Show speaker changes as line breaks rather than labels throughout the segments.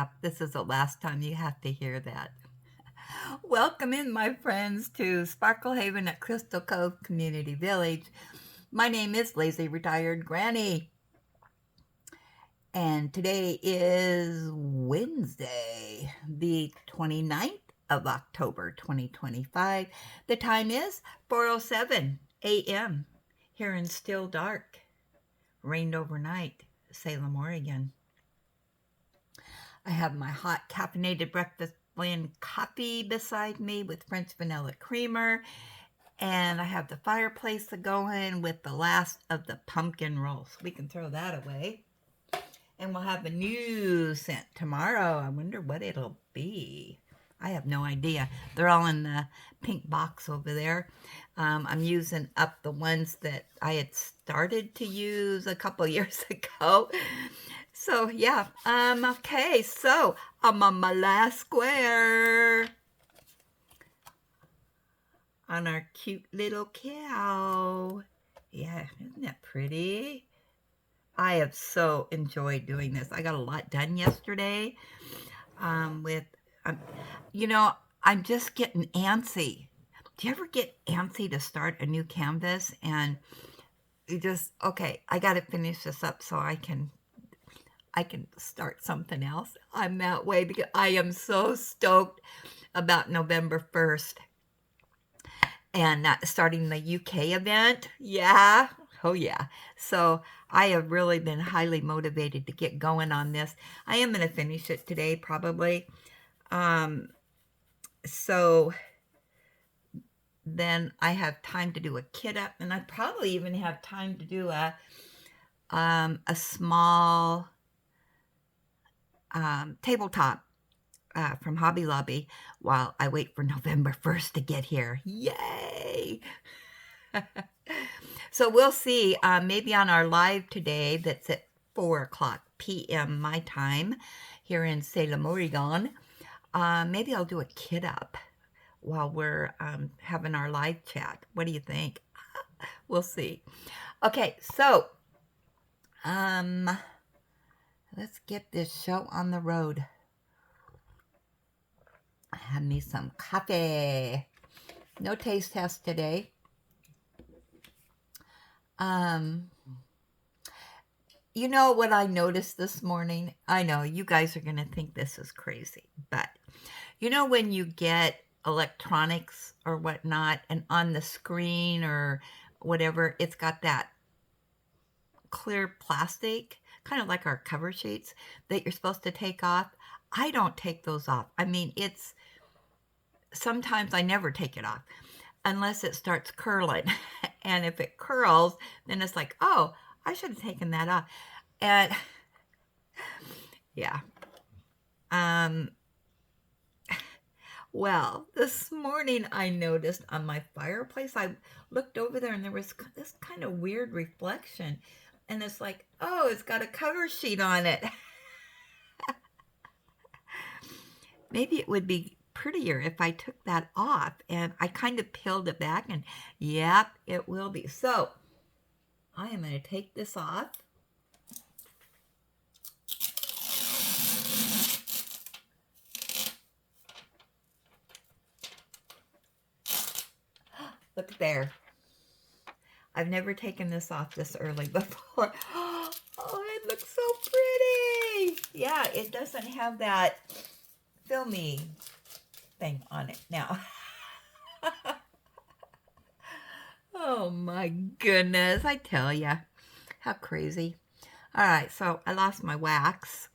crap. This is the last time you have to hear that. Welcome in, my friends, to Sparkle Haven at Crystal Cove Community Village. My name is Lazy Retired Granny. And today is Wednesday, the 29th of October, 2025. The time is 4:07 a.m. here in Still Dark. Rained overnight, Salem, Oregon. I have my hot caffeinated breakfast blend coffee beside me with French vanilla creamer. And I have the fireplace going with the last of the pumpkin rolls. We can throw that away. And we'll have a new scent tomorrow. I wonder what it'll be. I have no idea. They're all in the pink box over there. I'm using up the ones that I had started to use a couple years ago. So, yeah. Okay, so I'm on my last square on our cute little cow. Yeah, isn't that pretty? I have so enjoyed doing this. I got a lot done yesterday I'm just getting antsy. Do you ever get antsy to start a new canvas and you just, okay, I got to finish this up so I can start something else? I'm that way because I am so stoked about November 1st and starting the UK event. Yeah. Oh, yeah. So I have really been highly motivated to get going on this. I am going to finish it today, probably. So then I have time to do a kit up, and I probably even have time to do a small tabletop from Hobby Lobby while I wait for November 1st to get here. Yay! So we'll see. Maybe on our live today, that's at 4:00 p.m. my time here in Salem, Oregon. Maybe I'll do a kit up while we're having our live chat. What do you think? We'll see. Okay, so let's get this show on the road. Have me some coffee. No taste test today. You know what I noticed this morning? I know you guys are going to think this is crazy, but you know when you get electronics or whatnot and on the screen or whatever, it's got that clear plastic, kind of like our cover sheets that you're supposed to take off. I don't take those off. I mean, sometimes I never take it off unless it starts curling. And if it curls, then it's like, oh, I should have taken that off. And yeah. Well, this morning I noticed on my fireplace, I looked over there and there was this kind of weird reflection. And it's like, oh, it's got a cover sheet on it. Maybe it would be prettier if I took that off. And I kind of peeled it back and yep, it will be. So I am going to take this off. Look there. I've never taken this off this early before. Oh, it looks so pretty. Yeah, it doesn't have that filmy thing on it now. Oh my goodness, I tell ya. How crazy. All right, so I lost my wax.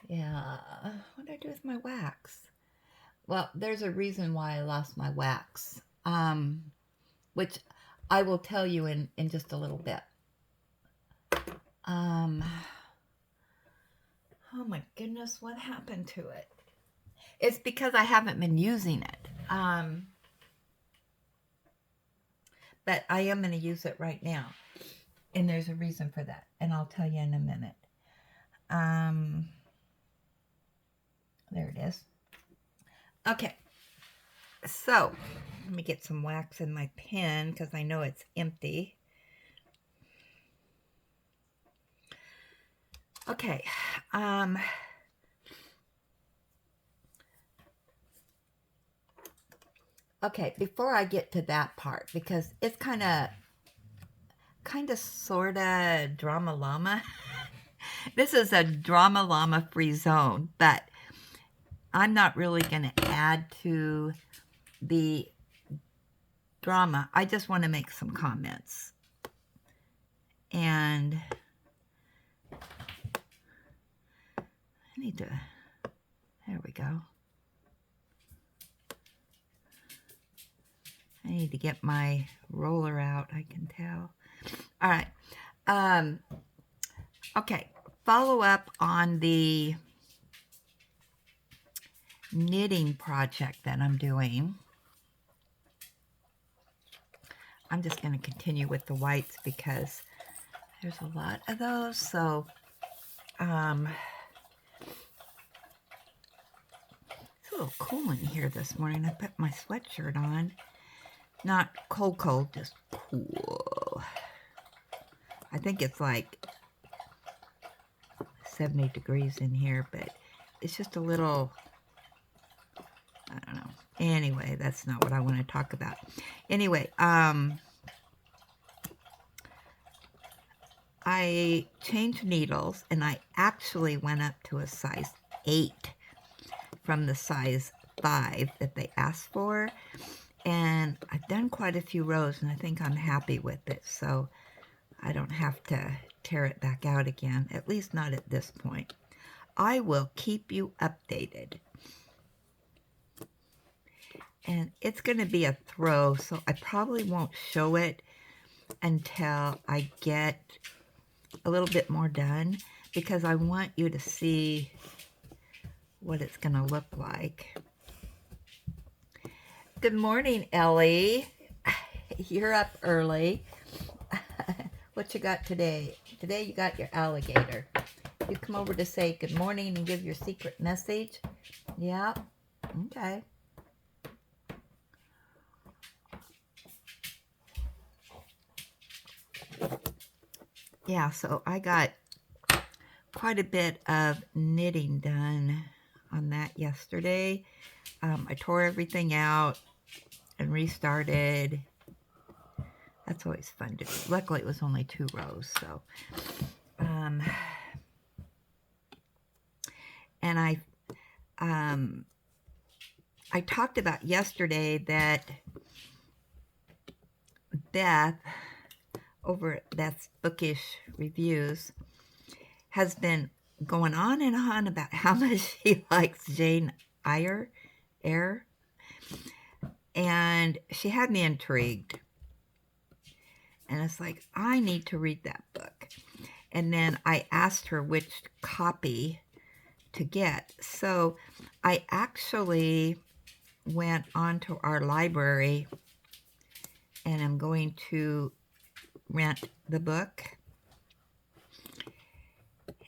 Yeah, what did I do with my wax? Well, there's a reason why I lost my wax, which I will tell you in just a little bit. Oh my goodness, what happened to it? It's because I haven't been using it. But I am going to use it right now. And there's a reason for that. And I'll tell you in a minute. There it is. Okay. So, let me get some wax in my pen because I know it's empty. Okay. Okay, before I get to that part, because it's kind of sort of drama llama. This is a drama llama free zone, but I'm not really going to add to the drama. I just want to make some comments. And I need to, there we go. I need to get my roller out, I can tell. All right. Okay, follow up on the knitting project that I'm doing. I'm just going to continue with the whites because there's a lot of those. So, it's a little cool in here this morning. I put my sweatshirt on. Not cold, just cool. I think it's like 70 degrees in here, but it's just a little, I don't know. Anyway, that's not what I want to talk about. Anyway, I changed needles, and I actually went up to a size 8 from the size 5 that they asked for. And I've done quite a few rows, and I think I'm happy with it. So I don't have to tear it back out again, at least not at this point. I will keep you updated. And it's going to be a throw, so I probably won't show it until I get a little bit more done, because I want you to see what it's going to look like. Good morning, Ellie. You're up early. What you got today? Today you got your alligator. You come over to say good morning and give your secret message? Yeah? Okay. Yeah, so I got quite a bit of knitting done on that yesterday. I tore everything out and restarted. That's always fun to do. Luckily, it was only 2 rows, so. And I talked about yesterday that Beth, over at Beth's Bookish Reviews, has been going on and on about how much she likes Jane Eyre. And she had me intrigued. And it's like, I need to read that book. And then I asked her which copy to get. So I actually went onto our library and I'm going to rent the book.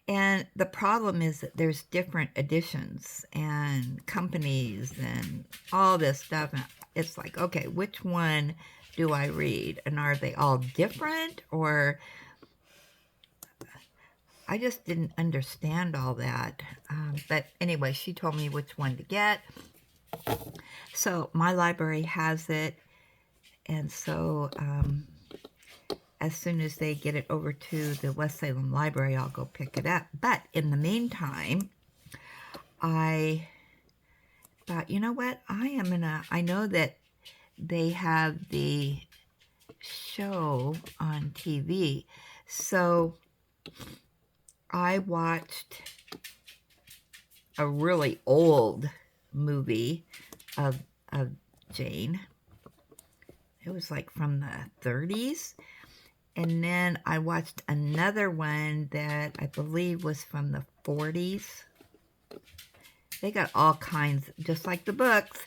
And the problem is that there's different editions and companies and all this stuff. And it's like, okay, which one do I read? And are they all different? Or I just didn't understand all that. But anyway, she told me which one to get. So my library has it. And so as soon as they get it over to the West Salem Library, I'll go pick it up. But in the meantime, I thought, you know what? I know that they have the show on TV. So I watched a really old movie of Jane. It was like from the 30s. And then I watched another one that I believe was from the 40s. They got all kinds, just like the books,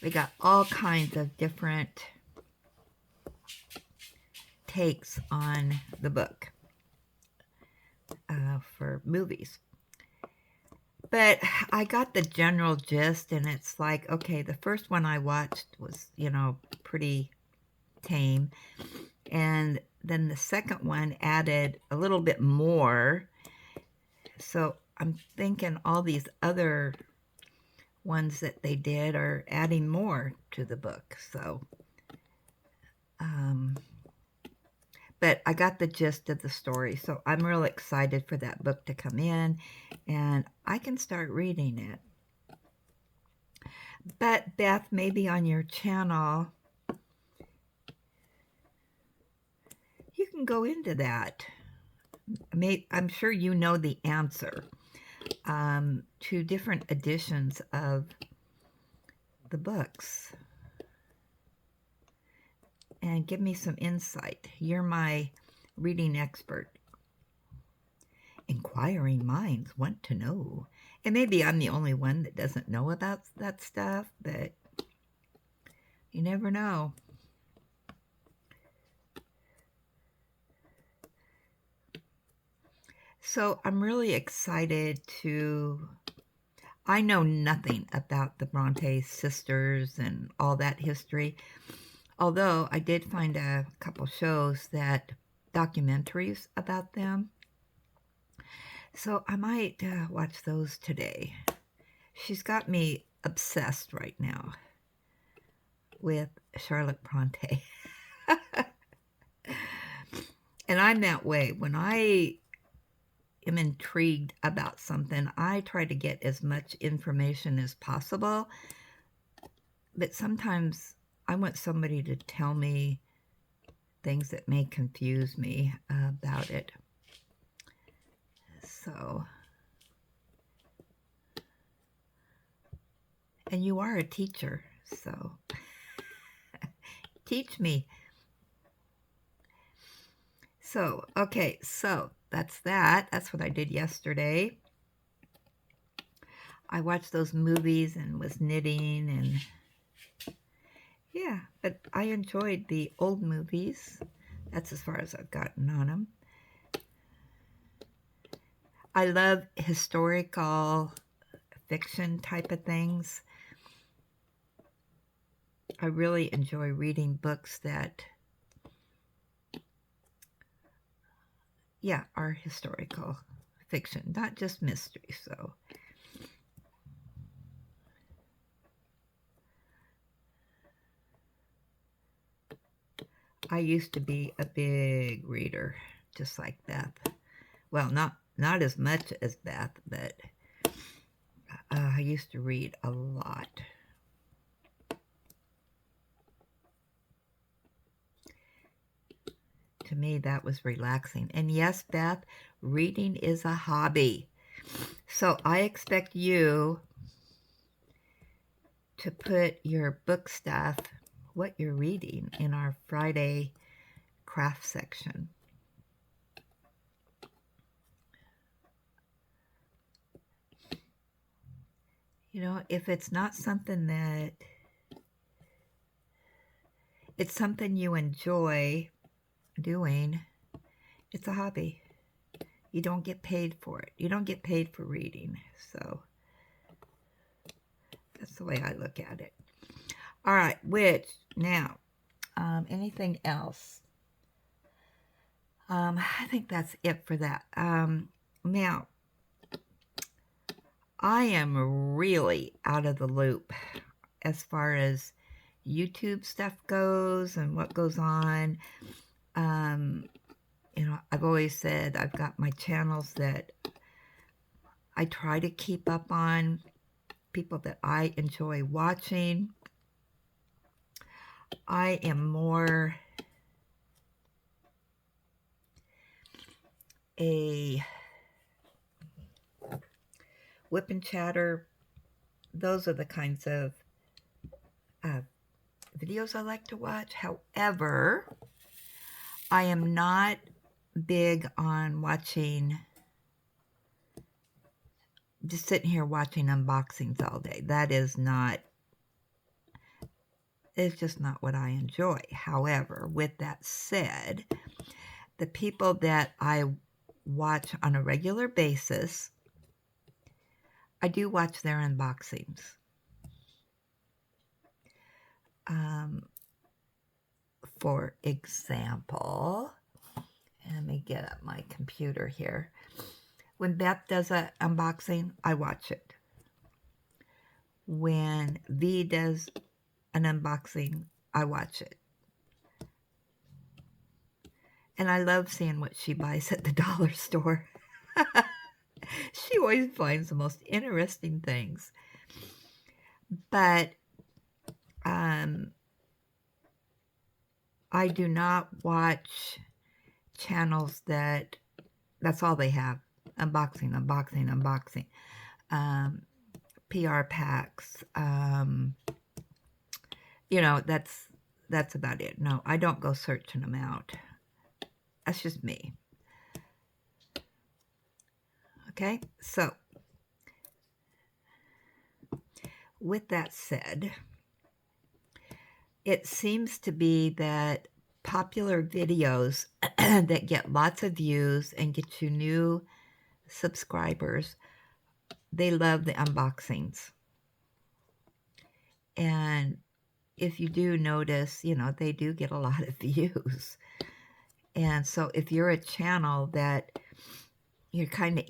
they got all kinds of different takes on the book for movies. But I got the general gist, and it's like, okay, the first one I watched was, pretty tame. And then the second one added a little bit more. So I'm thinking all these other ones that they did are adding more to the book. So, but I got the gist of the story. So I'm real excited for that book to come in and I can start reading it. But Beth, maybe on your channel, you can go into that. I'm sure you know the answer to different editions of the books. And give me some insight. You're my reading expert. Inquiring minds want to know. And maybe I'm the only one that doesn't know about that stuff, but you never know. So I'm really excited to... I know nothing about the Bronte sisters and all that history, although I did find a couple shows that documentaries about them. So I might watch those today. She's got me obsessed right now with Charlotte Bronte. And I'm that way. When I am intrigued about something, I try to get as much information as possible. But sometimes I want somebody to tell me things that may confuse me about it. So, and you are a teacher, so teach me. So, okay, so that's that. That's what I did yesterday. I watched those movies and was knitting and yeah, but I enjoyed the old movies. That's as far as I've gotten on them. I love historical fiction type of things. I really enjoy reading books that, yeah, are historical fiction, not just mystery. So, I used to be a big reader, just like Beth. Well, not as much as Beth, but I used to read a lot. To me, that was relaxing. And yes, Beth, reading is a hobby. So I expect you to put your book stuff, what you're reading, in our Friday craft section. You know, if it's not something that, it's something you enjoy doing, it's a hobby. You don't get paid for it. You don't get paid for reading. So that's the way I look at it. All right, which now, anything else? I think that's it for that. Now, I am really out of the loop as far as YouTube stuff goes and what goes on. You know, I've always said I've got my channels that I try to keep up on, people that I enjoy watching. I am more a whip and chatter. Those are the kinds of videos I like to watch. However, I am not big on watching, just sitting here watching unboxings all day. That is not, it's just not what I enjoy. However, with that said, the people that I watch on a regular basis, I do watch their unboxings. For example, let me get up my computer here. When Beth does an unboxing, I watch it. When V does an unboxing, I watch it. And I love seeing what she buys at the dollar store. She always finds the most interesting things. But I do not watch channels that's all they have. Unboxing. PR packs. That's about it. No, I don't go searching them out. That's just me. Okay, so with that said, it seems to be that popular videos that get lots of views and get you new subscribers, they love the unboxings. And if you do notice, they do get a lot of views. And so if you're a channel that you're kind of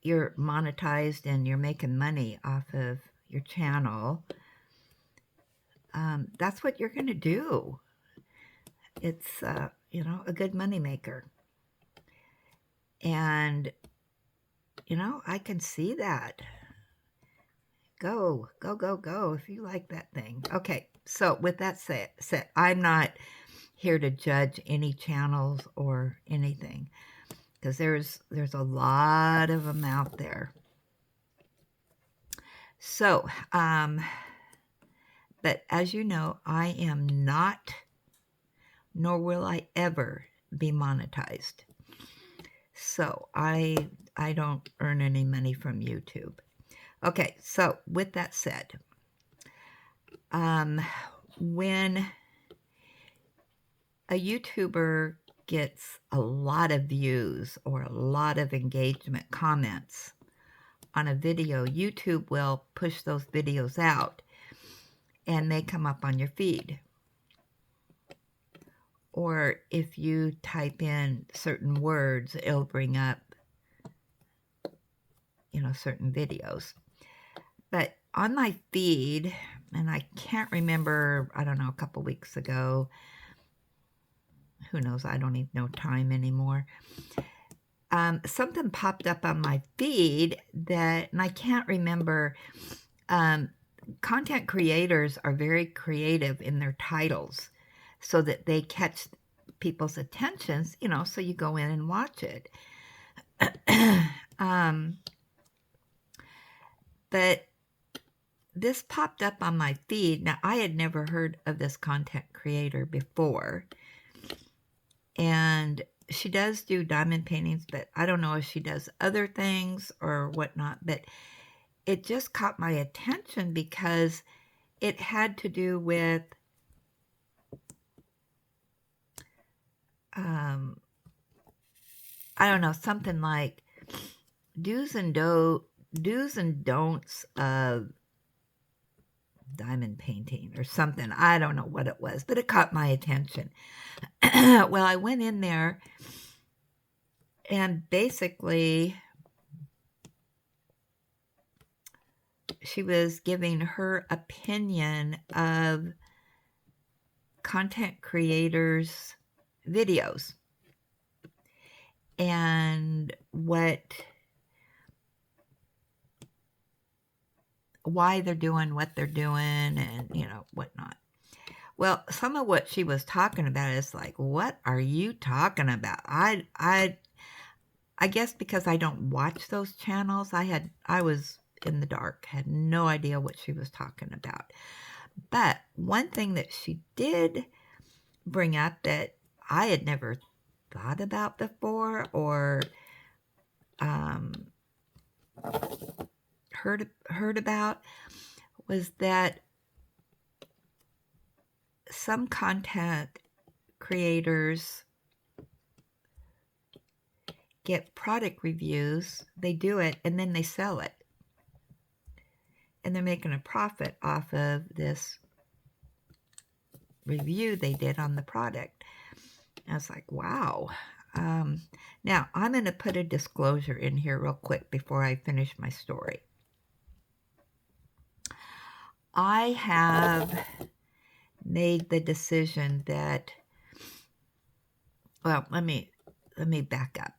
you're monetized and you're making money off of your channel, that's what you're going to do. It's, a good money maker. And, I can see that. Go if you like that thing. Okay, so with that said, I'm not here to judge any channels or anything, because there's a lot of them out there. So, but as you know, I am not, nor will I ever be monetized. So I don't earn any money from YouTube. Okay, so with that said, when a YouTuber gets a lot of views or a lot of engagement comments on a video, YouTube will push those videos out and they come up on your feed. Or if you type in certain words, it'll bring up, certain videos. But on my feed, and I can't remember, I don't know, a couple weeks ago, who knows, I don't even know time anymore. Something popped up on my feed and I can't remember. Content creators are very creative in their titles so that they catch people's attentions, so you go in and watch it. But this popped up on my feed. Now, I had never heard of this content creator before. And she does do diamond paintings, but I don't know if she does other things or whatnot. But it just caught my attention because it had to do with I don't know, something like do's and don'ts of diamond painting or something. I don't know what it was, but it caught my attention. Well, I went in there and basically she was giving her opinion of content creators' videos and why they're doing what they're doing and, whatnot. Well, some of what she was talking about is like, what are you talking about? I guess because I don't watch those channels, I was in the dark, had no idea what she was talking about. But one thing that she did bring up that I had never thought about before or heard about was that some content creators get product reviews, they do it, and then they sell it. And they're making a profit off of this review they did on the product. And I was like, wow, Now, I'm going to put a disclosure in here real quick before I finish my story. I have made the decision that, well, let me back up.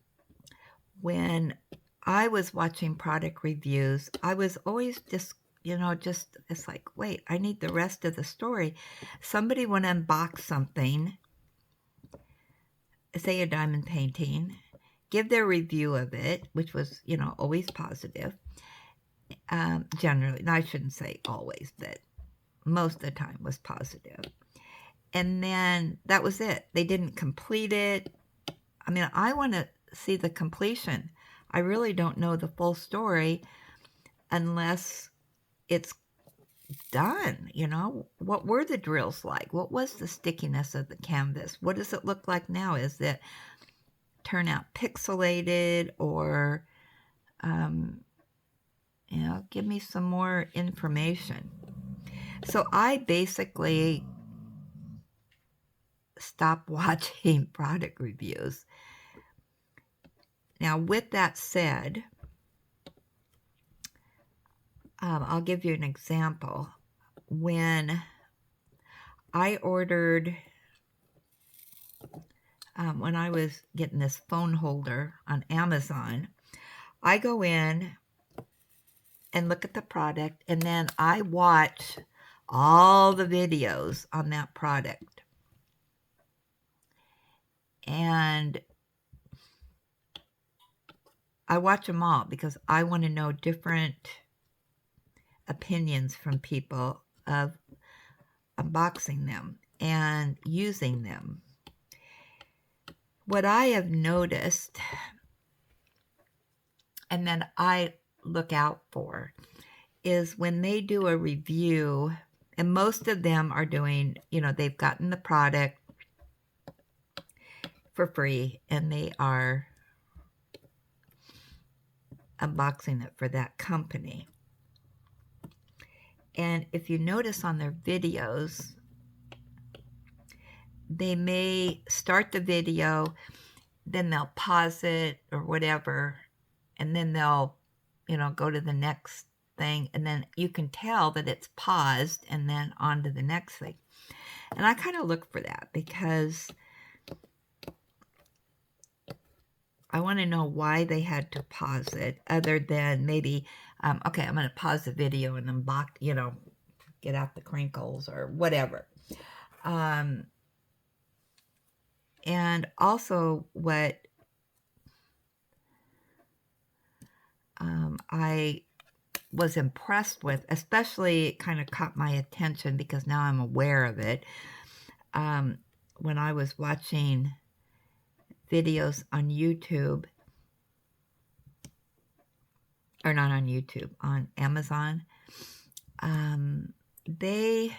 When I was watching product reviews, I was always just, it's like, wait, I need the rest of the story. Somebody would unbox something, say a diamond painting, give their review of it, which was, always positive. Generally, I shouldn't say always, but most of the time was positive. And then that was it. They didn't complete it. I mean, I want to see the completion. I really don't know the full story unless it's done. What were the drills like? What was the stickiness of the canvas? What does it look like now? Is it turn out pixelated, or give me some more information. So I basically stopped watching product reviews. Now, with that said, I'll give you an example. When I ordered, when I was getting this phone holder on Amazon, I go in and look at the product, and then I watch all the videos on that product. And I watch them all because I want to know different opinions from people of unboxing them and using them. What I have noticed, and then I look out for, is when they do a review, and most of them are doing, they've gotten the product for free and they are unboxing it for that company. And if you notice on their videos, they may start the video, then they'll pause it or whatever, and then they'll, go to the next thing, and then you can tell that it's paused and then on to the next thing. And I kind of look for that because I want to know why they had to pause it, other than maybe, okay, I'm going to pause the video and unbox, get out the crinkles or whatever. And also what I was impressed with, especially it kind of caught my attention because now I'm aware of it, when I was watching videos on YouTube, or not on YouTube, on Amazon, they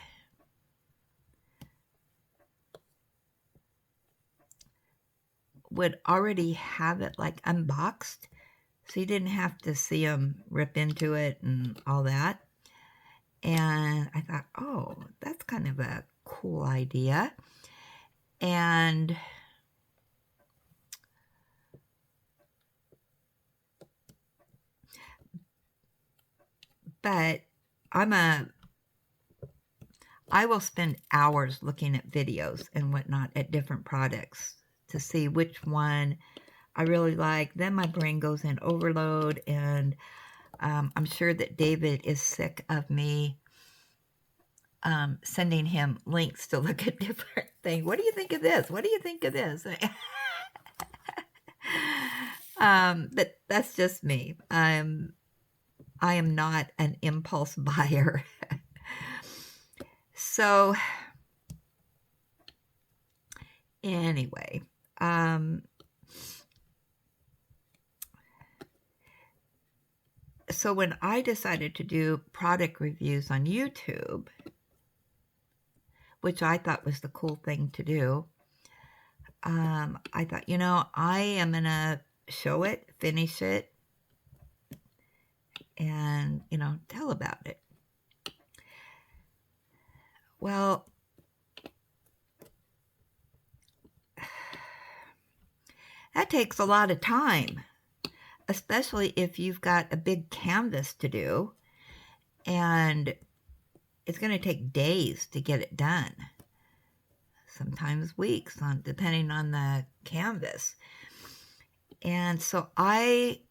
would already have it like unboxed, so you didn't have to see them rip into it and all that. And I thought, oh, that's kind of a cool idea. But I will spend hours looking at videos and whatnot at different products to see which one I really like. Then my brain goes in overload, and I'm sure that David is sick of me sending him links to look at different things. What do you think of this? What do you think of this? But that's just me. I am not an impulse buyer. So anyway, so when I decided to do product reviews on YouTube, which I thought was the cool thing to do, I thought, I am going to show it, finish it, and, tell about it. Well, That takes a lot of time, especially if you've got a big canvas to do, and it's going to take days to get it done, sometimes weeks, depending on the canvas. And so I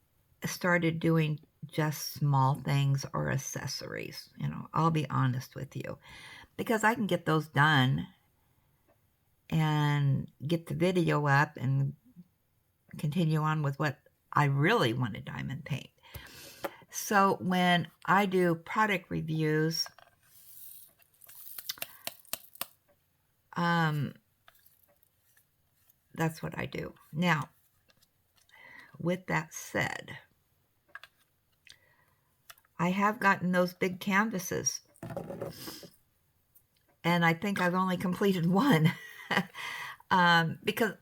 started doing just small things or accessories. I'll be honest with you, because I can get those done and get the video up and continue on with what I really want to diamond paint. So when I do product reviews, that's what I do. Now, with that said, I have gotten those big canvases, and I think I've only completed one because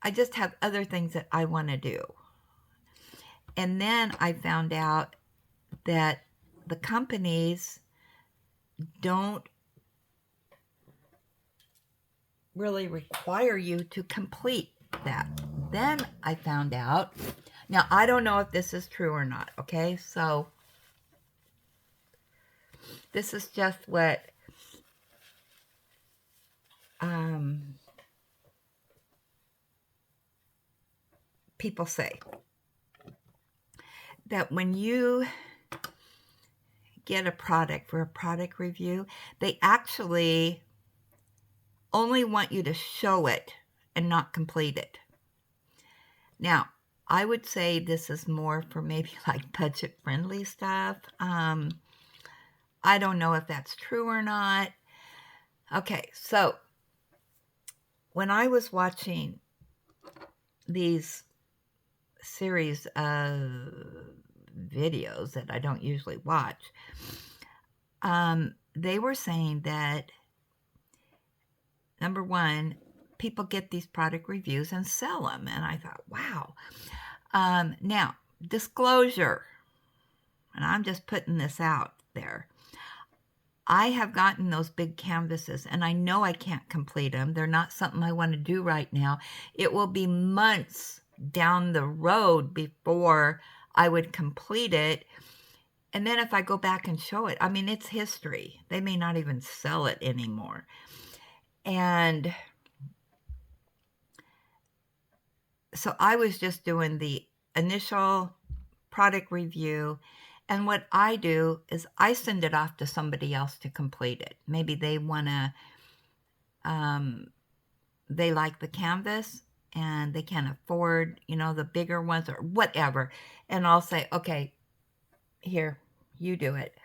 I just have other things that I want to do. And then I found out that the companies don't really require you to complete that. Then I found out, now I don't know if this is true or not, okay? So this is just what people say. That when you get a product for a product review, they actually only want you to show it and not complete it. Now, I would say this is more for maybe like budget-friendly stuff. I don't know if that's true or not. Okay, so when I was watching these series of videos that I don't usually watch, they were saying that, number one, people get these product reviews and sell them. And I thought, wow. Now, disclosure, and I'm just putting this out there. I have gotten those big canvases, and I know I can't complete them. They're not something I want to do right now. It will be months down the road before I would complete it. And then if I go back and show it, I mean, it's history. They may not even sell it anymore. And so I was just doing the initial product review. And what I do is I send it off to somebody else to complete it. Maybe they want to, they like the canvas and they can't afford, the bigger ones or whatever. And I'll say, okay, here, you do it.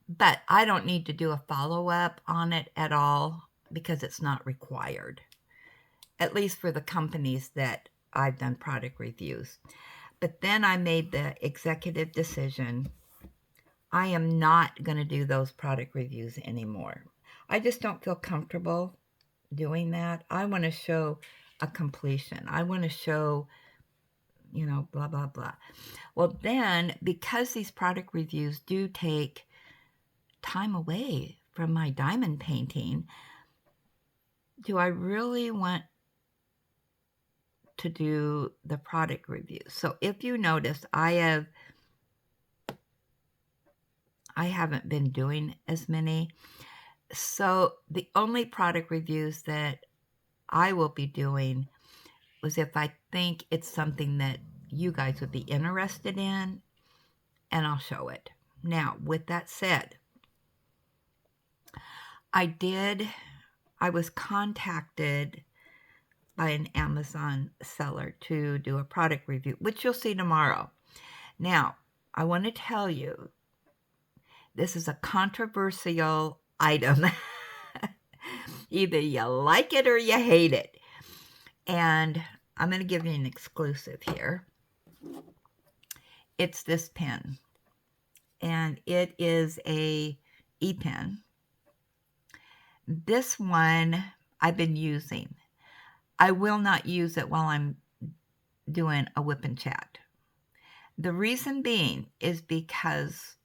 But I don't need to do a follow-up on it at all because it's not required, at least for the companies that I've done product reviews. But then I made the executive decision, I am not going to do those product reviews anymore. I just don't feel comfortable doing that. I want to show a completion. I want to show, blah, blah, blah. Well, then, because these product reviews do take time away from my diamond painting, do I really want to do the product review? So if you notice, I haven't been doing as many. So the only product reviews that I will be doing was if I think it's something that you guys would be interested in, and I'll show it. Now, with that said, I was contacted by an Amazon seller to do a product review, which you'll see tomorrow. Now, I want to tell you, this is a controversial item. Either you like it or you hate it. And I'm going to give you an exclusive here. It's this pen. And it is a E-pen. This one I've been using. I will not use it while I'm doing a whip and chat. The reason being is because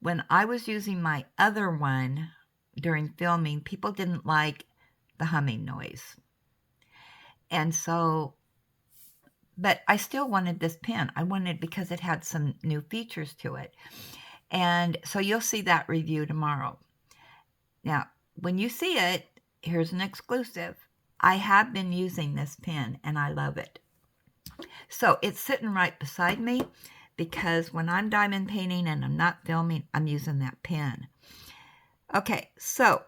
when I was using my other one during filming, people didn't like the humming noise. And so, but I still wanted this pen. I wanted because it had some new features to it. And so you'll see that review tomorrow. Now, when you see it, here's an exclusive. I have been using this pen and I love it. So it's sitting right beside me because when I'm diamond painting and I'm not filming, I'm using that pen. Okay, so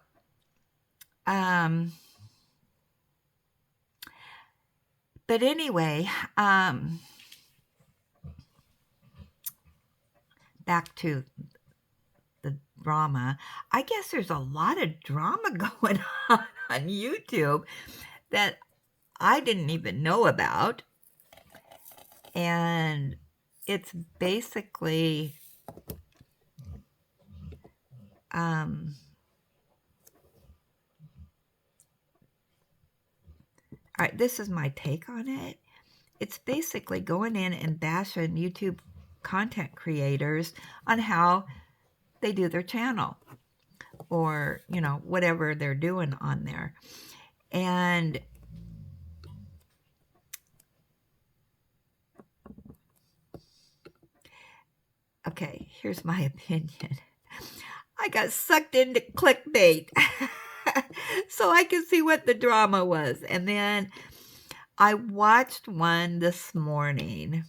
but anyway, back to the drama. I guess there's a lot of drama going on YouTube that I didn't even know about. And it's basically all right, this is my take on it. It's basically going in and bashing YouTube content creators on how they do their channel or, you know, whatever they're doing on there. And okay, here's my opinion. I got sucked into clickbait so I could see what the drama was. And then I watched one this morning.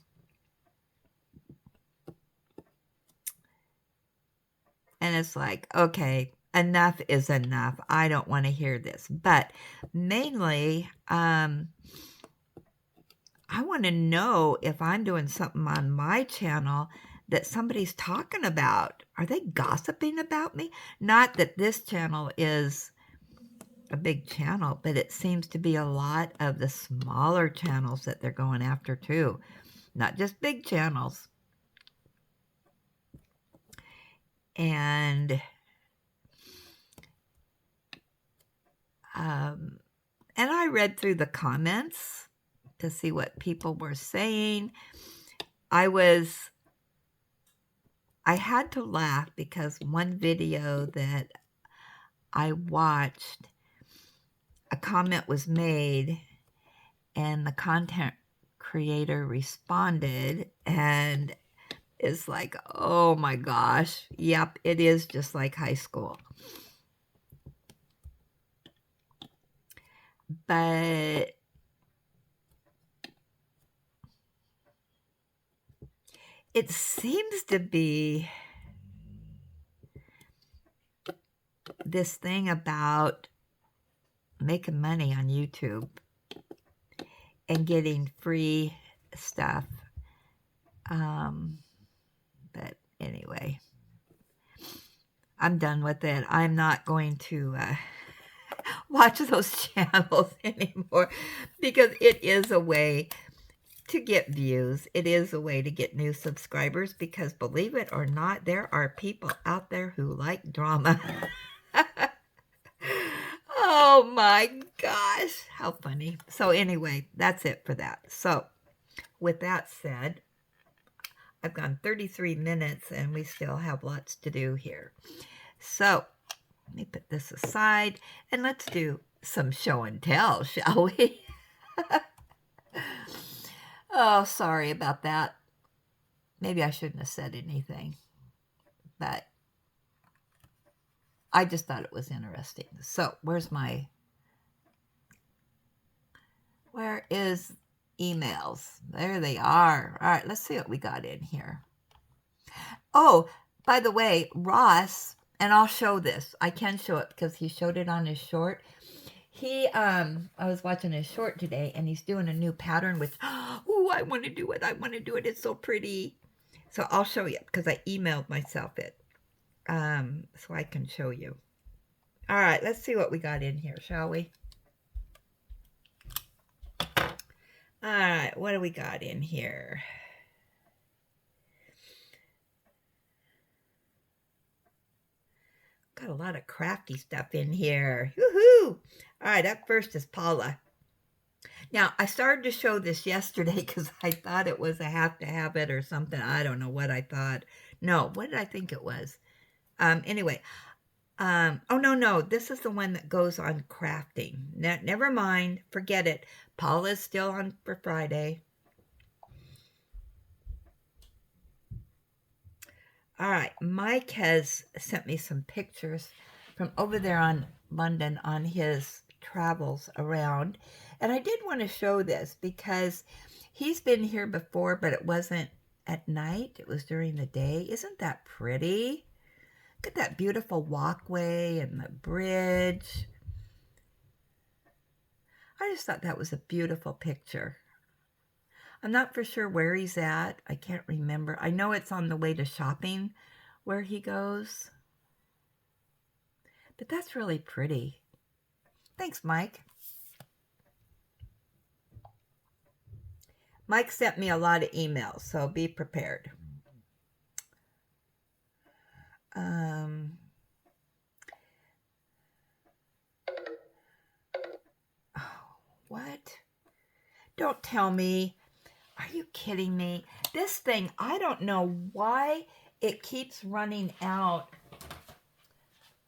And it's like, okay, enough is enough. I don't want to hear this. But mainly, I want to know if I'm doing something on my channel that somebody's talking about. Are they gossiping about me? Not that this channel is a big channel, but it seems to be a lot of the smaller channels that they're going after too. Not just big channels. And I read through the comments to see what people were saying. I had to laugh because one video that I watched, a comment was made and the content creator responded and is like, oh my gosh, yep, it is just like high school. But it seems to be this thing about making money on YouTube and getting free stuff. But anyway, I'm done with it. I'm not going to watch those channels anymore because it is a way to get views. It is a way to get new subscribers because, believe it or not, there are people out there who like drama. Oh my gosh, how funny. So anyway, that's it for that. So with that said, I've gone 33 minutes and we still have lots to do here. So let me put this aside and let's do some show and tell, shall we? Oh, sorry about that. Maybe I shouldn't have said anything, but I just thought it was interesting. So where is emails? There they are. All right, let's see what we got in here. Oh, by the way, Ross, and I'll show this. I can show it because he showed it on his short. I was watching his short today, and he's doing a new pattern with, oh, I want to do it. I want to do it. It's so pretty. So I'll show you because I emailed myself it. So I can show you. All right, let's see what we got in here, shall we? All right, what do we got in here? Got a lot of crafty stuff in here. Woohoo! All right, up first is Paula. Now, I started to show this yesterday because I thought it was a have to have it or something. I don't know what I thought. No, what did I think it was? Anyway, oh, no, this is the one that goes on crafting. Never mind, forget it. Paula's still on for Friday. All right, Mike has sent me some pictures from over there on London on his travels around. And I did want to show this because he's been here before, but it wasn't at night. It was during the day. Isn't that pretty? Look at that beautiful walkway and the bridge. I just thought that was a beautiful picture. I'm not for sure where he's at. I can't remember. I know it's on the way to shopping where he goes. But that's really pretty. Thanks, Mike. Mike sent me a lot of emails, so be prepared. What? Don't tell me. Are you kidding me? This thing, I don't know why it keeps running out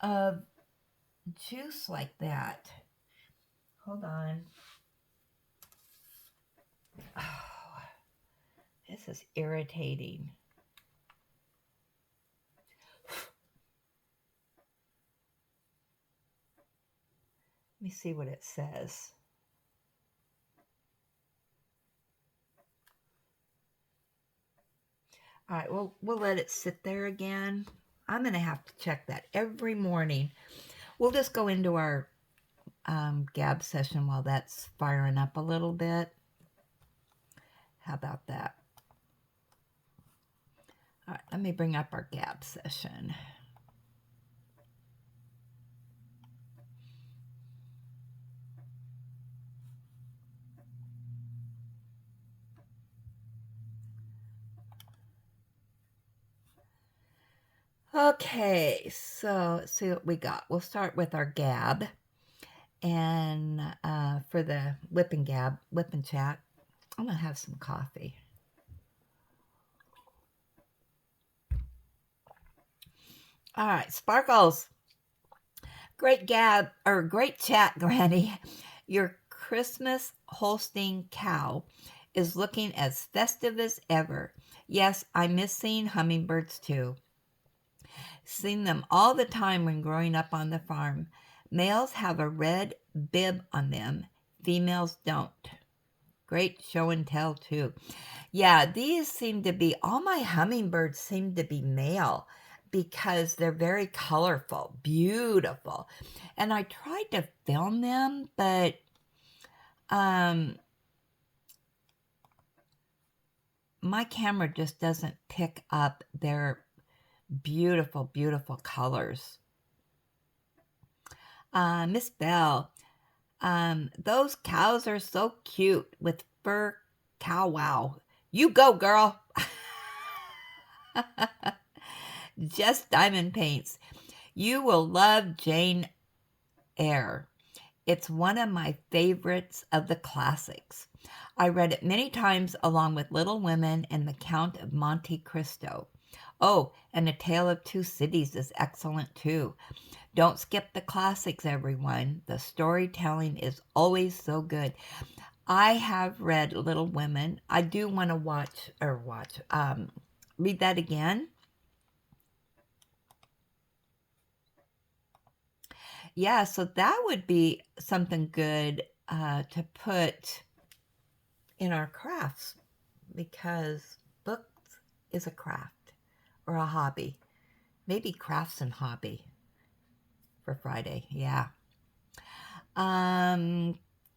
of juice like that. Hold on. Oh, this is irritating. Let me see what it says. All right, we'll let it sit there again. I'm going to have to check that every morning. We'll just go into our Gab session while that's firing up a little bit. How about that? All right, let me bring up our Gab session. Okay, so let's see what we got. We'll start with our Gab. And for the Whip and Gab, Whip and Chat, I'm going to have some coffee. All right, Sparkles. Great Gab, or great chat, Granny. Your Christmas Holstein cow is looking as festive as ever. Yes, I miss seeing hummingbirds too. Seen them all the time when growing up on the farm. Males have a red bib on them. Females don't. Great show and tell too. Yeah, these seem to be, all my hummingbirds seem to be male because they're very colorful, beautiful. And I tried to film them, but my camera just doesn't pick up their beautiful, beautiful colors. Miss Bell, those cows are so cute with fur cow wow. You go, girl. Just Diamond Paints. You will love Jane Eyre. It's one of my favorites of the classics. I read it many times along with Little Women and The Count of Monte Cristo. Oh, and A Tale of Two Cities is excellent too. Don't skip the classics, everyone. The storytelling is always so good. I have read Little Women. I do want to read that again. Yeah, so that would be something good to put in our crafts because books is a craft or a hobby. Maybe crafts and hobby for Friday. Yeah.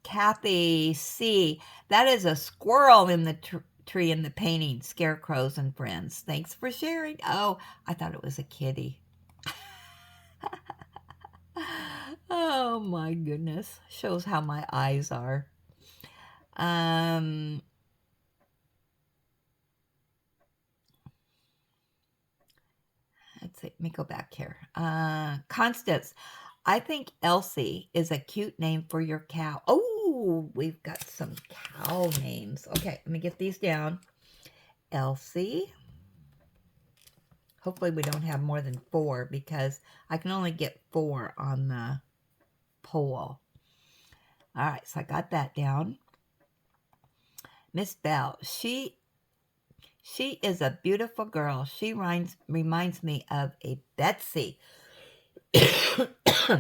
Kathy C. That is a squirrel in the tree in the painting, Scarecrows and Friends. Thanks for sharing. Oh, I thought it was a kitty. Oh my goodness. Shows how my eyes are. Let's see. Let me go back here. Constance, I think Elsie is a cute name for your cow. Oh, we've got some cow names. Okay, let me get these down. Elsie. Hopefully we don't have more than 4 because I can only get 4 on the poll. All right, so I got that down. Miss Bell. She is a beautiful girl. She reminds me of a Betsy.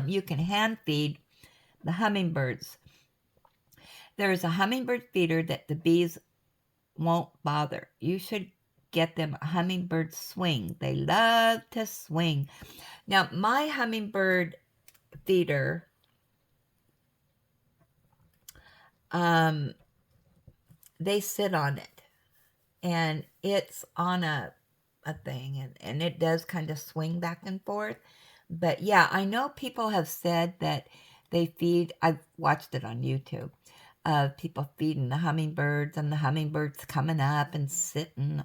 You can hand feed the hummingbirds. There is a hummingbird feeder that the bees won't bother. You should get them a hummingbird swing. They love to swing. Now, my hummingbird feeder, they sit on it, and it's on a thing, and it does kind of swing back and forth. But yeah, I know people have said that they feed, I've watched it on YouTube, of people feeding the hummingbirds, and the hummingbirds coming up and sitting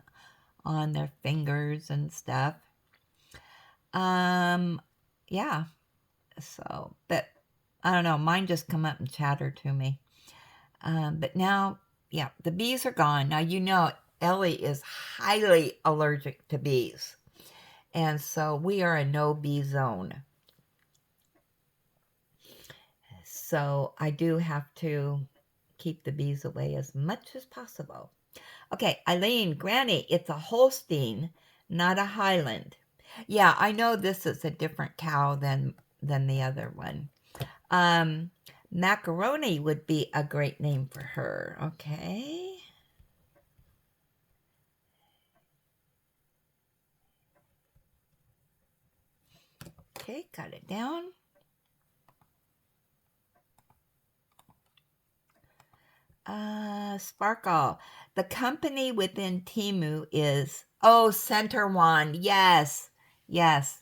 on their fingers and stuff. Yeah, so, but I don't know, mine just come up and chatter to me. But now, yeah, the bees are gone. Now, you know, Ellie is highly allergic to bees. And so we are a no bee zone. So I do have to keep the bees away as much as possible. Okay, Eileen, Granny, it's a Holstein, not a Highland. Yeah, I know this is a different cow than the other one. Macaroni would be a great name for her. Okay. Okay, got it down. Sparkle. The company within Temu is, Center One. Yes, yes.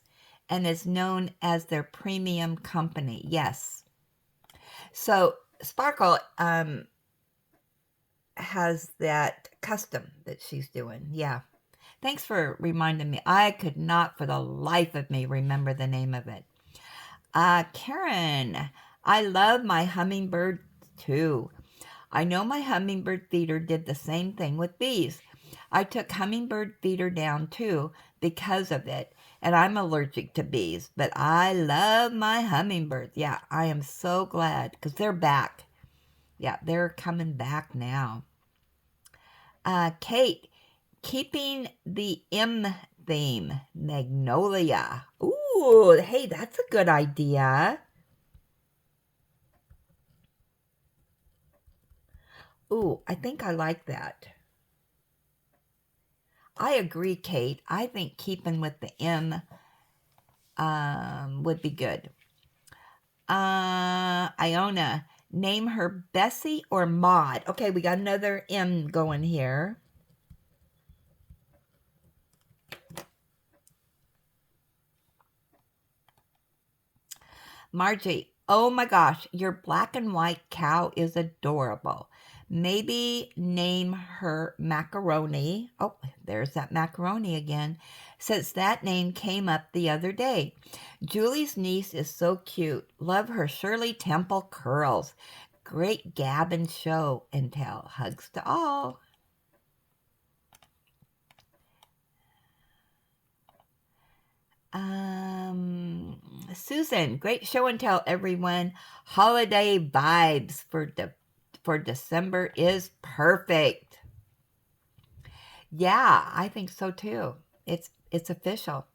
And is known as their premium company. Yes. So Sparkle has that custom that she's doing. Yeah. Thanks for reminding me. I could not for the life of me remember the name of it. Karen, I love my hummingbird too. I know my hummingbird feeder did the same thing with bees. I took hummingbird feeder down too because of it, and I'm allergic to bees, but I love my hummingbirds. Yeah, I am so glad because they're back. Yeah, they're coming back now. Kate, keeping the M theme, Magnolia. Ooh, hey, that's a good idea. Ooh, I think I like that. I agree, Kate. I think keeping with the M would be good. Iona, name her Bessie or Maud. Okay, we got another M going here. Margie, oh my gosh, your black and white cow is adorable. Maybe name her Macaroni. Oh, there's that macaroni again, since that name came up the other day. Julie's niece is so cute. Love her Shirley Temple curls. Great gab and show and tell. Hugs to all. Susan, great show and tell, everyone. Holiday vibes for December is perfect. Yeah, I think so too. It's official.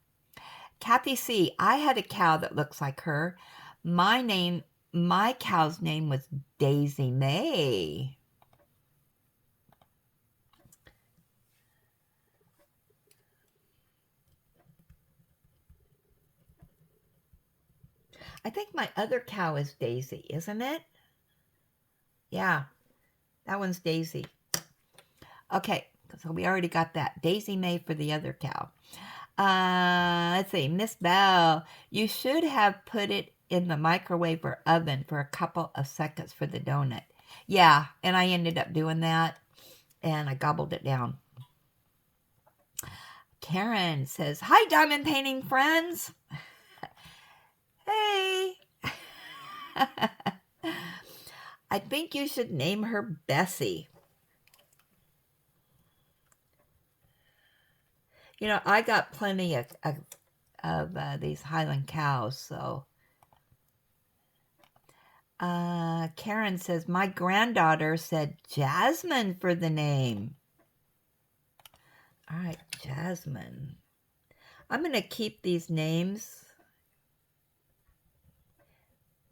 Kathy C, I had a cow that looks like her. My cow's name was Daisy May. I think my other cow is Daisy, isn't it? Yeah, that one's Daisy. Okay, so we already got that. Daisy May for the other cow. Let's see, Miss Bell, you should have put it in the microwave or oven for a couple of seconds for the donut. Yeah, and I ended up doing that, and I gobbled it down. Karen says, hi, diamond painting friends. Hey. I think you should name her Bessie. You know, I got plenty of these Highland cows, so. Karen says, my granddaughter said Jasmine for the name. All right, Jasmine. I'm going to keep these names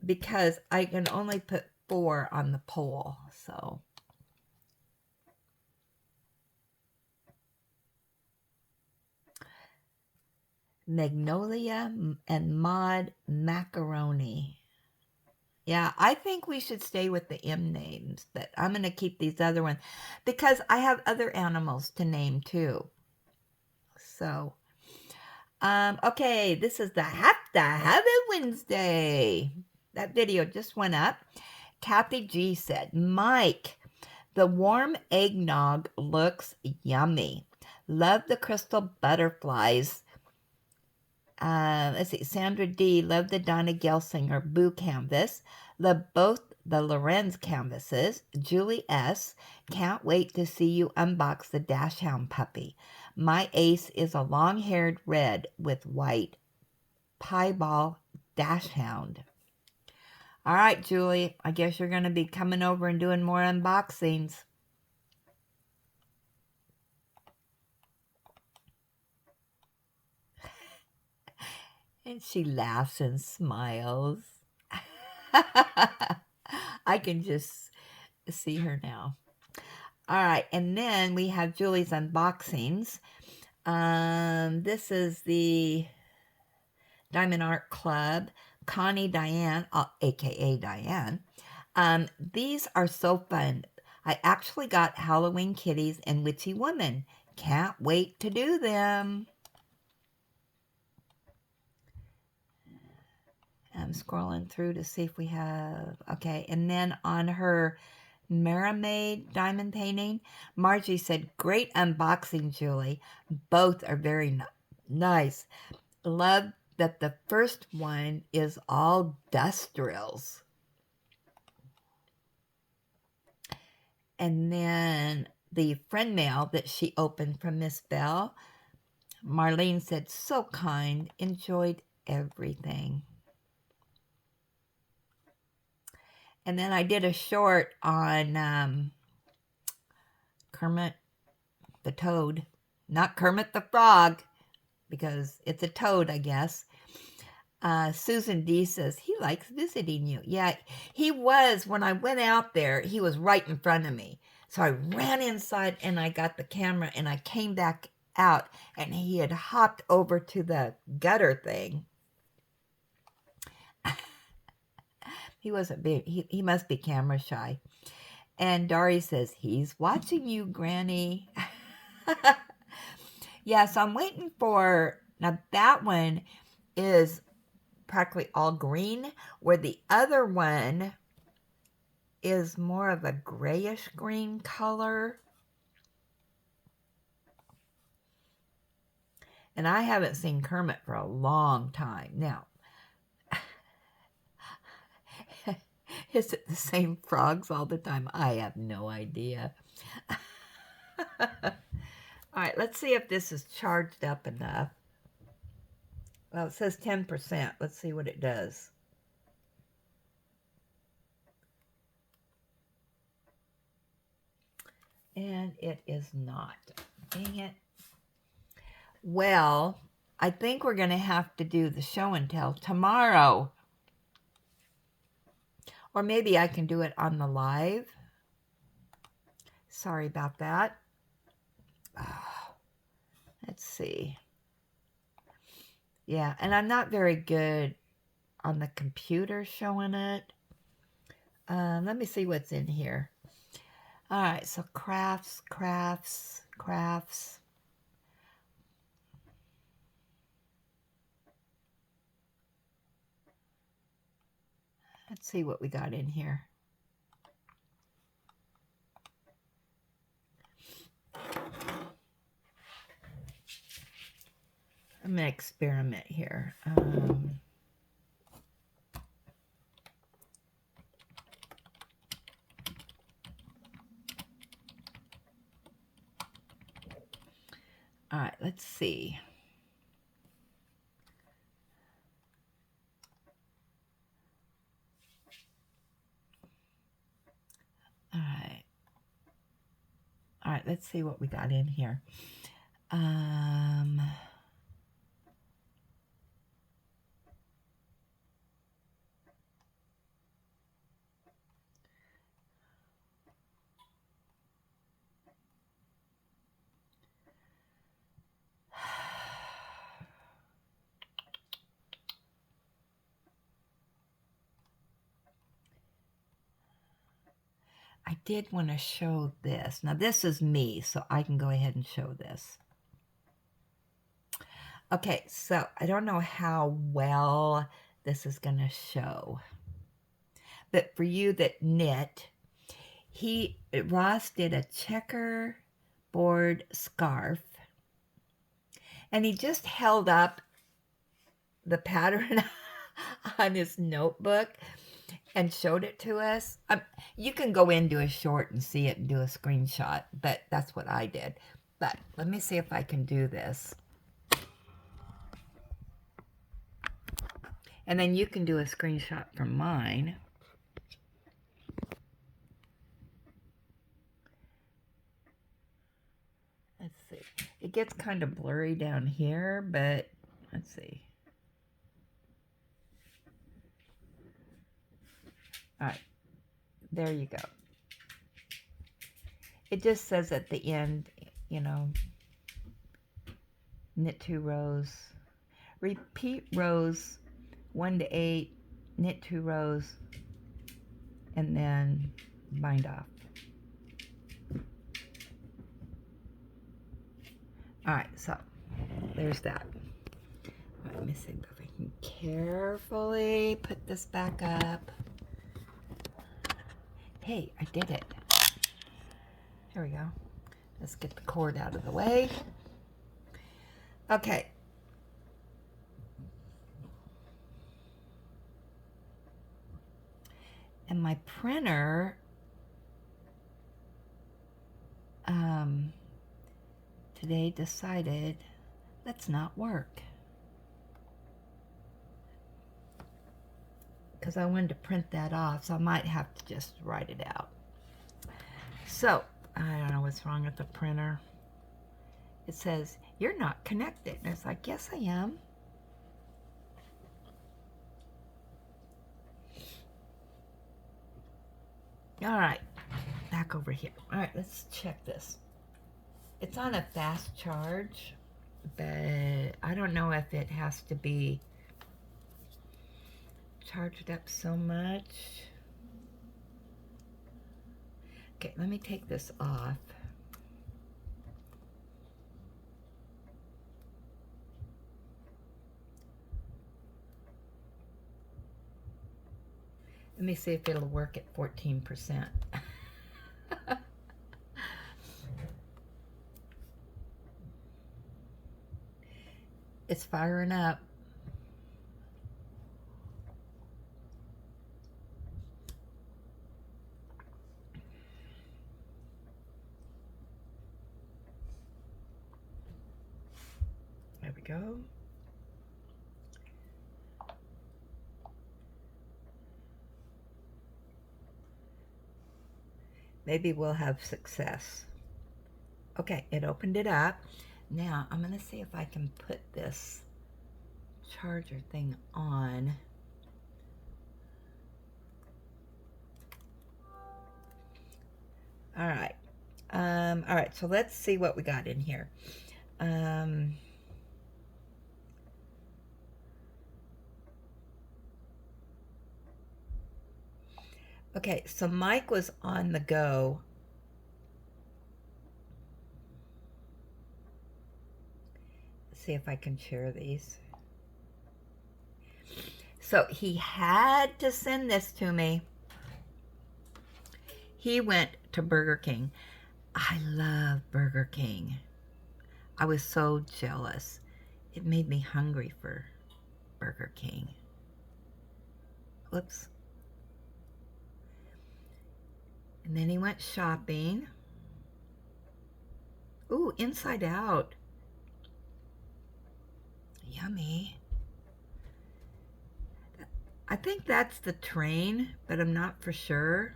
because I can only put 4 on the poll, so. Magnolia and Maud Macaroni. Yeah, I think we should stay with the M names, but I'm going to keep these other ones because I have other animals to name too. So, okay, this is the Have to Have It Wednesday. That video just went up. Kathy G said, Mike, the warm eggnog looks yummy. Love the crystal butterflies. Let's see, Sandra D. Love the Donna Gelsinger Boo canvas. Love both the Lorenz canvases. Julie S. Can't wait to see you unbox the Dachshund puppy. My ace is a long-haired red with white piebald Dachshund. All right, Julie, I guess you're going to be coming over and doing more unboxings. And she laughs and smiles. I can just see her now. All right, and then we have Julie's unboxings. This is the Diamond Art Club, Connie Diane, aka Diane. These are so fun. I actually got Halloween kitties and Witchy Woman. Can't wait to do them. I'm scrolling through to see if we have, okay, and then on her Mermaid diamond painting, Margie said, great unboxing, Julie. Both are very nice. Love that the first one is all dust drills. And then the friend mail that she opened from Miss Bell, Marlene said, so kind, enjoyed everything. And then I did a short on Kermit the Toad, not Kermit the Frog, because it's a toad, I guess. Susan D says, he likes visiting you. Yeah, he was. When I went out there, he was right in front of me. So I ran inside and I got the camera and I came back out and he had hopped over to the gutter thing. He wasn't big. He must be camera shy. And Dari says, he's watching you, Granny. Yeah, so I'm waiting for, now that one is practically all green, where the other one is more of a grayish green color. And I haven't seen Kermit for a long time. Now, is it the same frogs all the time? I have no idea. All right, let's see if this is charged up enough. Well, it says 10%. Let's see what it does. And it is not. Dang it. Well, I think we're going to have to do the show and tell tomorrow. Or maybe I can do it on the live. Sorry about that. Let's see. Yeah, and I'm not very good on the computer showing it. Let me see what's in here. All right, so crafts. Let's see what we got in here. I'm going to experiment here. All right, let's see. right, let's see what we got in here. I did want to show this. Now, this is me, so I can go ahead and show this. Okay, so I don't know how well this is going to show. But for you that knit, Ross did a checkerboard scarf. And he just held up the pattern on his notebook and showed it to us. You can go into a short and see it and do a screenshot, but that's what I did. But let me see if I can do this. And then you can do a screenshot from mine. Let's see. It gets kind of blurry down here, but let's see. All right. There you go. It just says at the end, you know, knit 2 rows, repeat rows 1 to 8, knit 2 rows, and then bind off. All right, so there's that. Let me see if I can carefully put this back up. Hey, I did it. Here we go. Let's get the cord out of the way. Okay. And my printer today decided let's not work. Because I wanted to print that off, so I might have to just write it out. So, I don't know what's wrong with the printer. It says, you're not connected. And it's like, yes, I am. All right, back over here. All right, let's check this. It's on a fast charge, but I don't know if it has to be charged up so much. Okay, let me take this off. Let me see if it'll work at 14%. It's firing up. There we go. Maybe we'll have success. Okay, it opened it up. Now, I'm going to see if I can put this charger thing on. All right. All right, so let's see what we got in here. Okay, so Mike was on the go. Let's see if I can share these. So he had to send this to me. He went to Burger King. I love Burger King. I was so jealous. It made me hungry for Burger King. Whoops. And then he went shopping. Ooh, Inside Out. Yummy. I think that's the train, but I'm not for sure.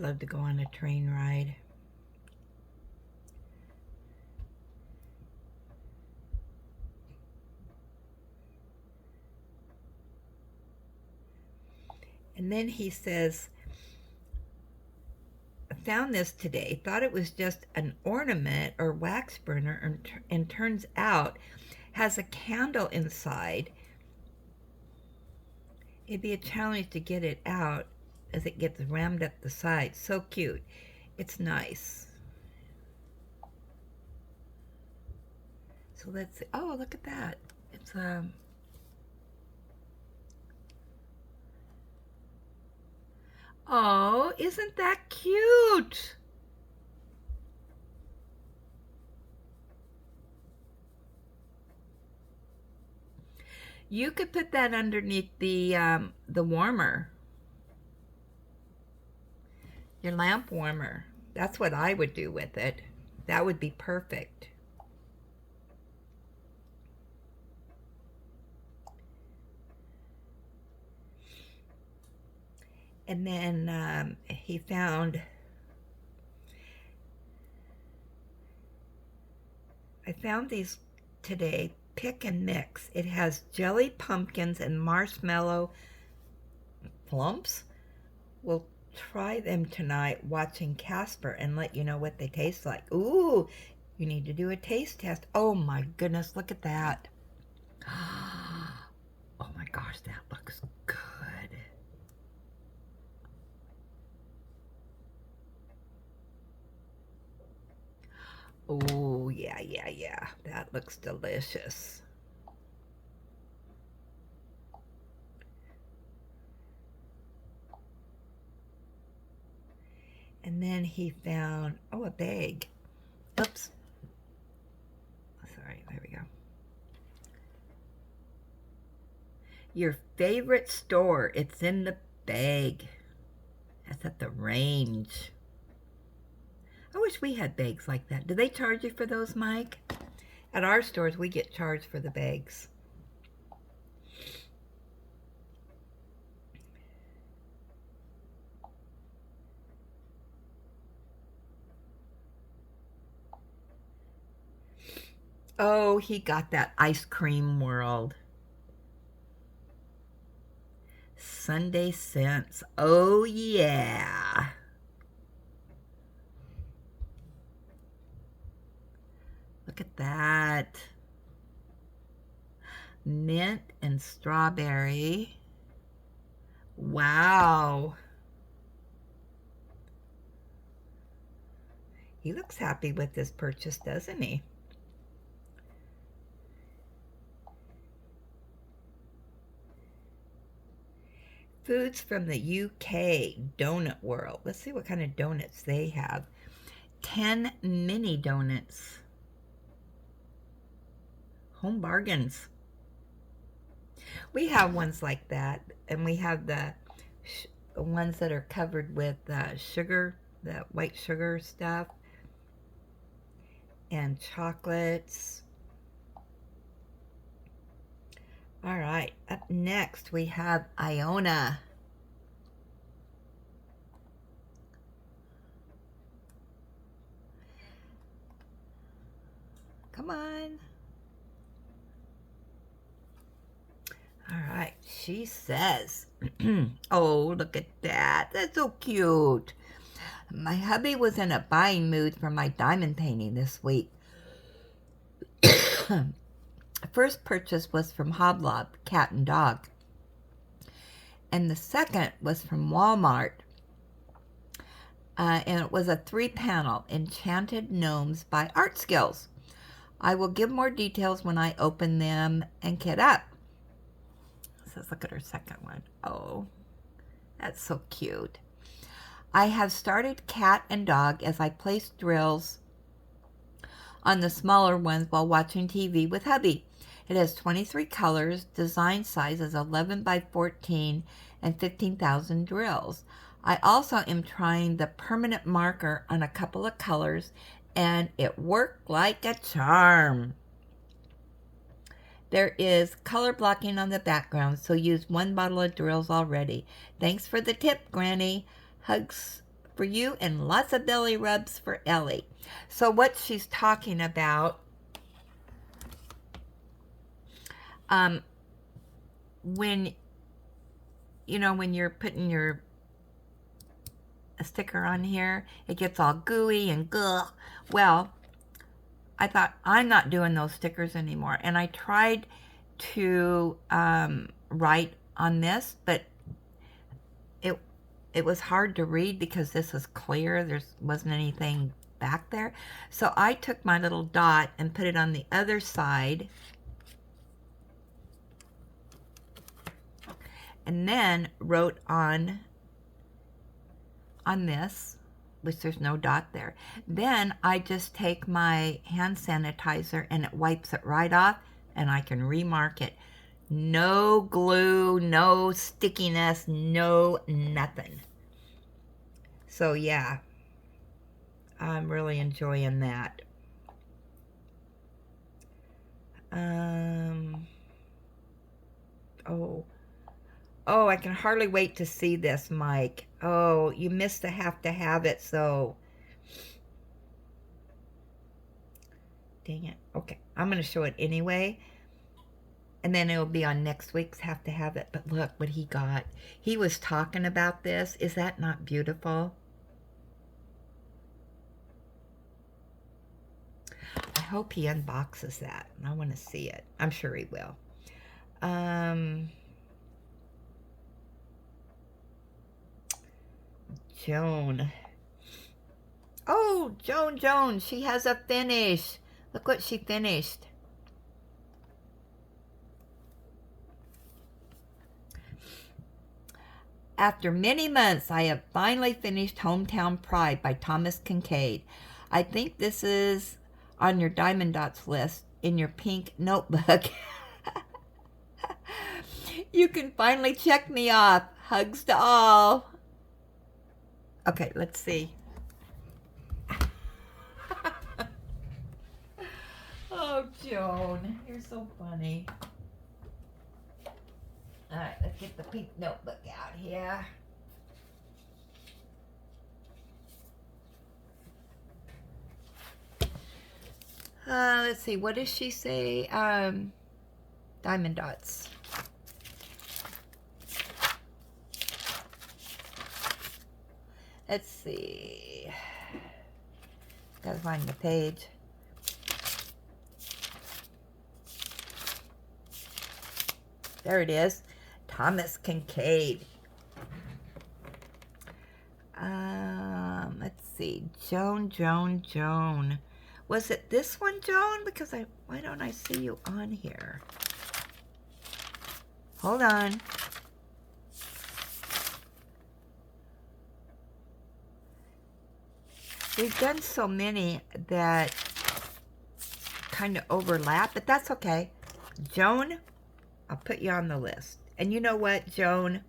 love to go on a train ride. And then he says, I found this today, thought it was just an ornament or wax burner, and turns out has a candle inside. It'd be a challenge to get it out as it gets rammed up the side. So cute. It's nice. So let's see. Oh, look at that. It's oh, isn't that cute? You could put that underneath the warmer, your lamp warmer. That's what I would do with it. That would be perfect. And then he found, I found these today, pick and mix. It has jelly pumpkins and marshmallow plumps. We'll try them tonight watching Casper and let you know what they taste like. Ooh, you need to do a taste test. Oh my goodness, look at that. Oh my gosh, that looks good. Oh, yeah. That looks delicious. And then he found, oh, a bag. Oops. Sorry, there we go. Your favorite store. It's in the bag. That's at the range. I wish we had bags like that. Do they charge you for those, Mike? At our stores, we get charged for the bags. Oh, he got that Ice Cream World. Sunday Scents. Oh, yeah. Look at that. Mint and strawberry. Wow. He looks happy with this purchase, doesn't he? Foods from the UK Donut World. Let's see what kind of donuts they have. 10 mini donuts. Home bargains. We have ones like that, and we have the ones that are covered with sugar, the white sugar stuff, and chocolates. All right, up next we have Iona. Come on. All right, she says, oh, look at that. That's so cute. My hubby was in a buying mood for my diamond painting this week. First purchase was from Hoblob, cat and dog. And the second was from Walmart. And it was a 3-panel, Enchanted Gnomes by Art Skills. I will give more details when I open them and kit up. So let's look at her second one. Oh, that's so cute. I have started cat and dog as I place drills on the smaller ones while watching TV with hubby. It has 23 colors, design size is 11 by 14, and 15,000 drills. I also am trying the permanent marker on a couple of colors, and it worked like a charm. There is color blocking on the background, so use 1 bottle of drills already. Thanks for the tip, Granny. Hugs for you and lots of belly rubs for Ellie. So what she's talking about, when you're putting a sticker on here, it gets all gooey and gugh. Well, I thought, I'm not doing those stickers anymore. And I tried to write on this, but it was hard to read because this was clear. There wasn't anything back there. So I took my little dot and put it on the other side. And then wrote on this, which there's no dot there. Then I just take my hand sanitizer and it wipes it right off, and I can remark it. No glue, no stickiness, no nothing. So yeah, I'm really enjoying that. Oh, I can hardly wait to see this, Mike. Oh, you missed the have to have it, so dang it. Okay, I'm going to show it anyway. And then it'll be on next week's have to have it. But look what he got. He was talking about this. Is that not beautiful? I hope he unboxes that. I want to see it. I'm sure he will. Joan. Oh, Joan. She has a finish. Look what she finished. After many months, I have finally finished Hometown Pride by Thomas Kinkade. I think this is on your Diamond Dots list in your pink notebook. You can finally check me off. Hugs to all. Okay, let's see. Oh, Joan, you're so funny. All right, let's get the pink notebook out here. Let's see, what does she say? Diamond Dots. Let's see. Gotta find the page. There it is. Thomas Kinkade. Let's see. Joan. Was it this one, Joan? Because why don't I see you on here? Hold on. We've done so many that kind of overlap, but that's okay. Joan, I'll put you on the list. And you know what, Joan?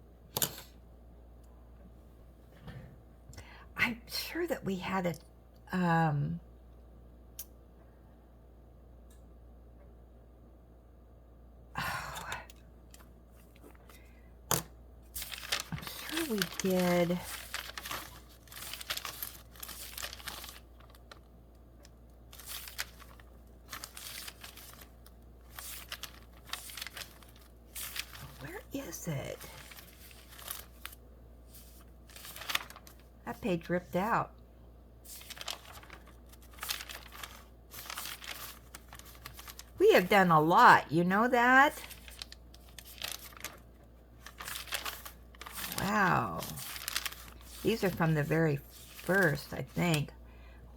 I'm sure that we had a, I'm sure we did. Is it? That page ripped out. We have done a lot, you know that? Wow. These are from the very first, I think.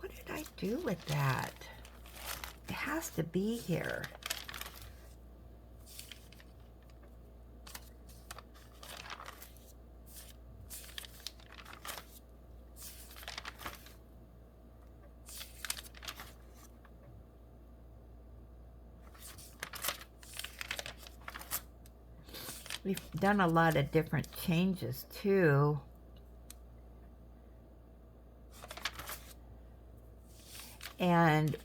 What did I do with that? It has to be here. We've done a lot of different changes too. And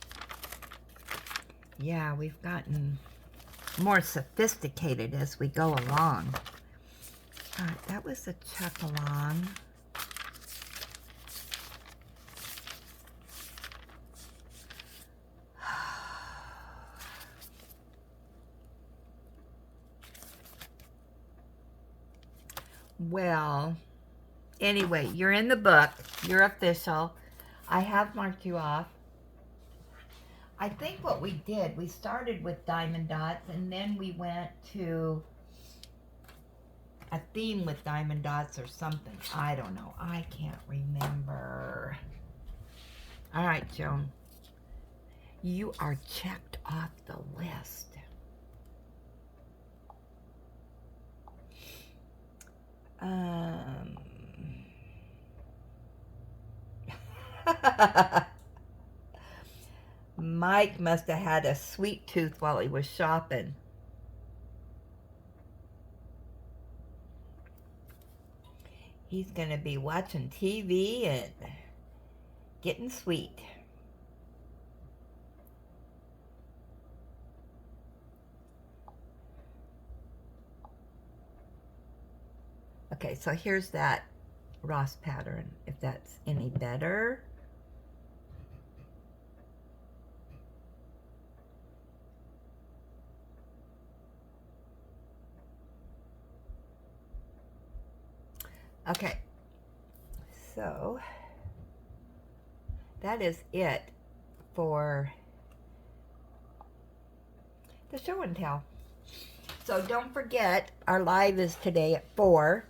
yeah, we've gotten more sophisticated as we go along. All right, that was a chuck along. Well, anyway, you're in the book. You're official. I have marked you off. I think what we did, we started with diamond dots and then we went to a theme with diamond dots or something. I don't know. I can't remember. All right, Joan. You are checked off the list. Mike must have had a sweet tooth while he was shopping. He's going to be watching TV and getting sweet. Okay, so here's that Ross pattern, if that's any better. Okay, so that is it for the show and tell. So don't forget, our live is today at 4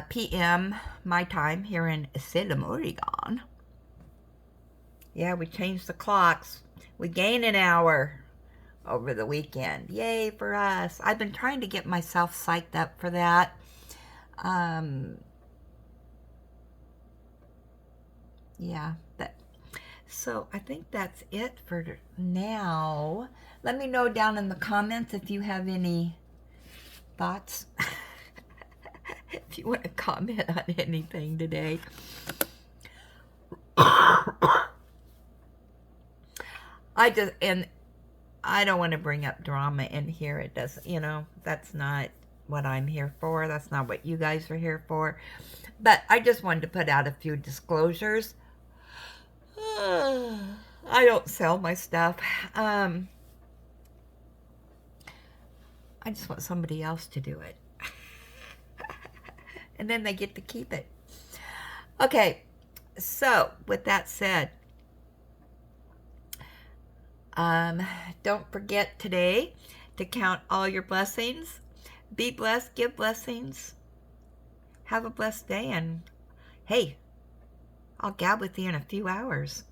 p.m. my time here in Salem, Oregon. Yeah, we changed the clocks. We gained an hour over the weekend. Yay for us. I've been trying to get myself psyched up for that. Yeah, so I think that's it for now. Let me know down in the comments if you have any thoughts. If you want to comment on anything today. I don't want to bring up drama in here. It doesn't, that's not what I'm here for. That's not what you guys are here for. But I just wanted to put out a few disclosures. I don't sell my stuff. I just want somebody else to do it. And then they get to keep it. Okay, so with that said, don't forget today to count all your blessings. Be blessed, give blessings. Have a blessed day, and hey, I'll gab with you in a few hours.